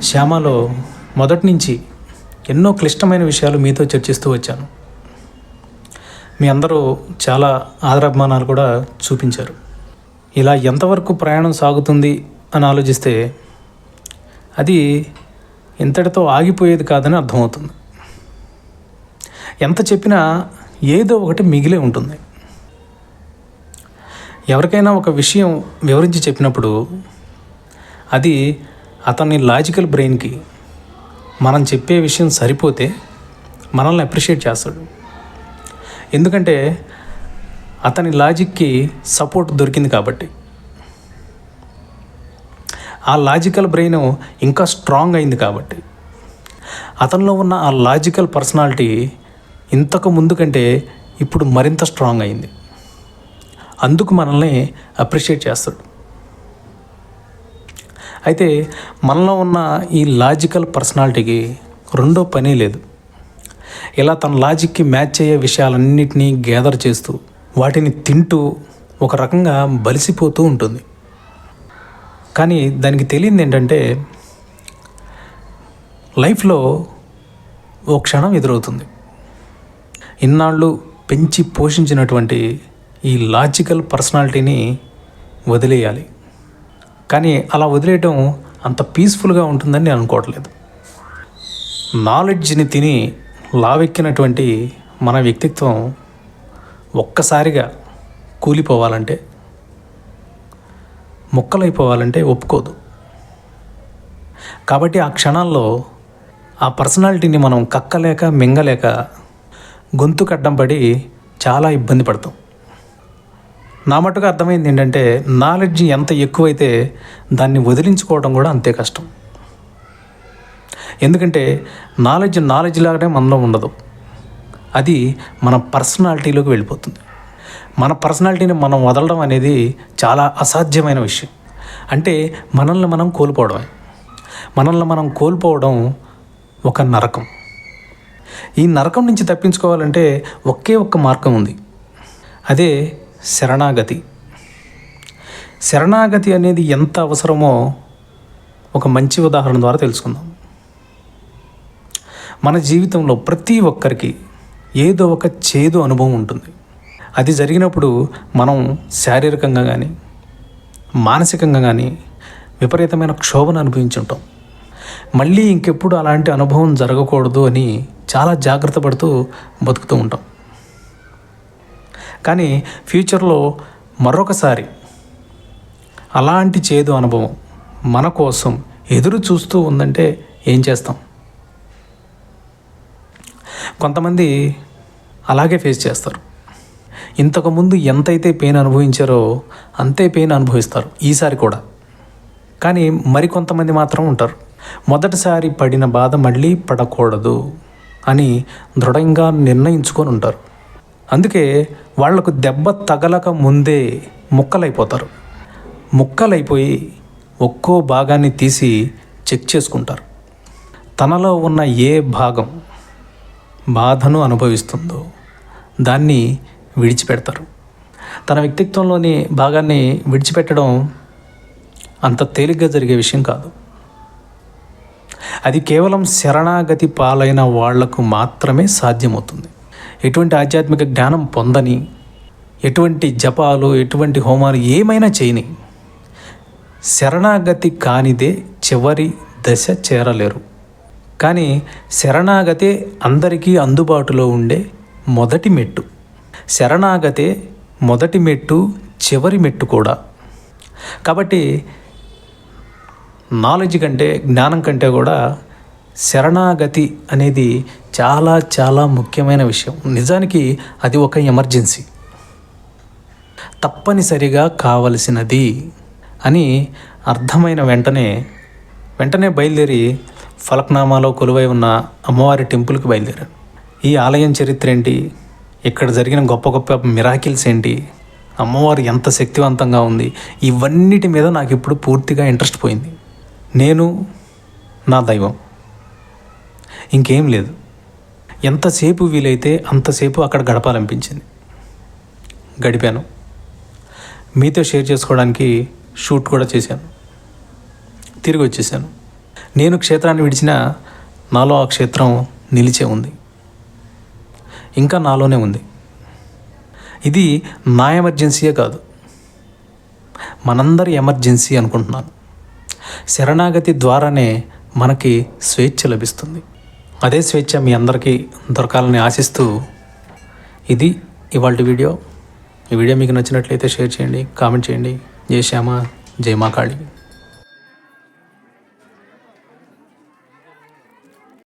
శ్యామలో మొదటి నుంచి ఎన్నో క్లిష్టమైన విషయాలు మీతో చర్చిస్తూ వచ్చాను. మీ అందరూ చాలా ఆదరాభిమానాలు కూడా చూపించారు. ఇలా ఎంతవరకు ప్రయాణం సాగుతుంది అని ఆలోచిస్తే అది ఇంతటితో ఆగిపోయేది కాదని అర్థమవుతుంది. ఎంత చెప్పినా ఏదో ఒకటి మిగిలే ఉంటుంది. ఎవరికైనా ఒక విషయం వివరించి చెప్పినప్పుడు అది అతని లాజికల్ బ్రెయిన్కి మనం చెప్పే విషయం సరిపోతే మనల్ని అప్రిషియేట్ చేస్తాడు. ఎందుకంటే అతని లాజిక్కి సపోర్ట్ దొరికింది కాబట్టి. ఆ లాజికల్ బ్రెయిన్ ఇంకా స్ట్రాంగ్ అయింది కాబట్టి. అతనిలో ఉన్న ఆ లాజికల్ పర్సనాలిటీ ఇంతకు ముందు కంటే ఇప్పుడు మరింత స్ట్రాంగ్ అయింది. అందుకు మనల్ని అప్రిషియేట్ చేస్తాడు. అయితే మనలో ఉన్న ఈ లాజికల్ పర్సనాలిటీకి రెండో పని లేదు. ఇలా తన లాజిక్కి మ్యాచ్ అయ్యే విషయాలన్నింటినీ గ్యాదర్ చేస్తూ వాటిని తింటూ ఒక రకంగా బలిసిపోతూ ఉంటుంది. కానీ దానికి తెలియంది ఏంటంటే లైఫ్లో ఓ క్షణం ఎదురవుతుంది. ఇన్నాళ్ళు పెంచి పోషించినటువంటి ఈ లాజికల్ పర్సనాలిటీని వదిలేయాలి. కానీ అలా వదిలేయటం అంత పీస్ఫుల్గా ఉంటుందని నేను అనుకోవట్లేదు. నాలెడ్జ్ని తిని లావెక్కినటువంటి మన వ్యక్తిత్వం ఒక్కసారిగా కూలిపోవాలంటే, ముక్కలైపోవాలంటే ఒప్పుకోదు. కాబట్టి ఆ క్షణాల్లో ఆ పర్సనాలిటీని మనం కక్కలేక మింగలేక గొంతుకు అడ్డం పడి చాలా ఇబ్బంది పడతాం. నా మటుకు అర్థమైంది ఏంటంటే నాలెడ్జ్ ఎంత ఎక్కువైతే దాన్ని వదిలించుకోవడం కూడా అంతే కష్టం. ఎందుకంటే నాలెడ్జ్ లాగానే మనలో ఉండదు. అది మన పర్సనాలిటీలోకి వెళ్ళిపోతుంది. మన పర్సనాలిటీని మనం వదలడం అనేది చాలా అసాధ్యమైన విషయం. అంటే మనల్ని మనం కోల్పోవడం ఒక నరకం. ఈ నరకం నుంచి తప్పించుకోవాలంటే ఒకే ఒక్క మార్గం ఉంది. అదే శరణాగతి అనేది ఎంత అవసరమో ఒక మంచి ఉదాహరణ ద్వారా తెలుసుకుందాం. మన జీవితంలో ప్రతి ఒక్కరికి ఏదో ఒక చేదు అనుభవం ఉంటుంది. అది జరిగినప్పుడు మనం శారీరకంగా కానీ మానసికంగా కానీ విపరీతమైన క్షోభను అనుభవించుంటాం. మళ్ళీ ఇంకెప్పుడు అలాంటి అనుభవం జరగకూడదు అని చాలా జాగ్రత్త పడుతూ బతుకుతూ ఉంటాం. కానీ ఫ్యూచర్లో మరొకసారి అలాంటి చేదు అనుభవం మన కోసం ఎదురు చూస్తూ ఉందంటే ఏం చేస్తాం? కొంతమంది అలాగే ఫేస్ చేస్తారు. ఇంతకుముందు ఎంతైతే పెయిన్ అనుభవించారో అంతే పెయిన్ అనుభవిస్తారు ఈసారి కూడా. కానీ మరికొంతమంది మాత్రం ఉంటారు, మొదటిసారి పడిన బాధ మళ్ళీ పడకూడదు అని దృఢంగా నిర్ణయించుకొని ఉంటారు. అందుకే వాళ్లకు దెబ్బ తగలక ముందే ముక్కలైపోయి ఒక్కో భాగాన్ని తీసి చెక్ చేసుకుంటారు. తనలో ఉన్న ఏ భాగం బాధను అనుభవిస్తుందో దాన్ని విడిచిపెడతారు. తన వ్యక్తిత్వంలోని భాగాన్ని విడిచిపెట్టడం అంత తేలిగ్గా జరిగే విషయం కాదు. అది కేవలం శరణాగతి పాలైన వాళ్లకు మాత్రమే సాధ్యమవుతుంది. ఎటువంటి ఆధ్యాత్మిక జ్ఞానం పొందని, ఎటువంటి జపాలు, ఎటువంటి హోమాలు ఏమైనా చేయని, శరణాగతి కానిదే చివరి దశ చేరలేరు. కానీ శరణాగతే అందరికీ అందుబాటులో ఉండే మొదటి మెట్టు. శరణాగతే మొదటి మెట్టు, చివరి మెట్టు కూడా. కాబట్టి నాలెడ్జ్ కంటే, జ్ఞానం కంటే కూడా శరణాగతి అనేది చాలా చాలా ముఖ్యమైన విషయం. నిజానికి అది ఒక ఎమర్జెన్సీ, తప్పనిసరిగా కావలసినది అని అర్థమైన వెంటనే బయలుదేరి ఫలక్నామాలో కొలువై ఉన్న అమ్మవారి టెంపుల్కి బయలుదేరాను. ఈ ఆలయం చరిత్ర ఏంటి, ఇక్కడ జరిగిన గొప్ప గొప్ప మిరాకిల్స్ ఏంటి, అమ్మవారు ఎంత శక్తివంతంగా ఉంది, ఇవన్నిటి మీద నాకు ఇప్పుడు పూర్తిగా ఇంట్రెస్ట్ పోయింది. నేను, నా దైవం, ఇంకేం లేదు. ఎంతసేపు వీలైతే అంతసేపు అక్కడ గడపాలనిపించింది. గడిపాను. మీతో షేర్ చేసుకోవడానికి షూట్ కూడా చేశాను. తిరిగి వచ్చేసాను. నేను క్షేత్రాన్ని విడిచిన నాలో ఆ క్షేత్రం నిలిచే ఉంది, ఇంకా నాలోనే ఉంది. ఇది నా ఎమర్జెన్సీయే కాదు, మనందరి ఎమర్జెన్సీ అనుకుంటున్నాను. శరణాగతి ద్వారానే మనకి స్వేచ్ఛ లభిస్తుంది. అదే స్వేచ్ఛ మీ అందరికీ దొరకాలని ఆశిస్తూ ఇది ఇవాల్టి వీడియో. ఈ వీడియో మీకు నచ్చినట్లయితే షేర్ చేయండి, కామెంట్ చేయండి. జై శ్యామ, జై మా కాళీ.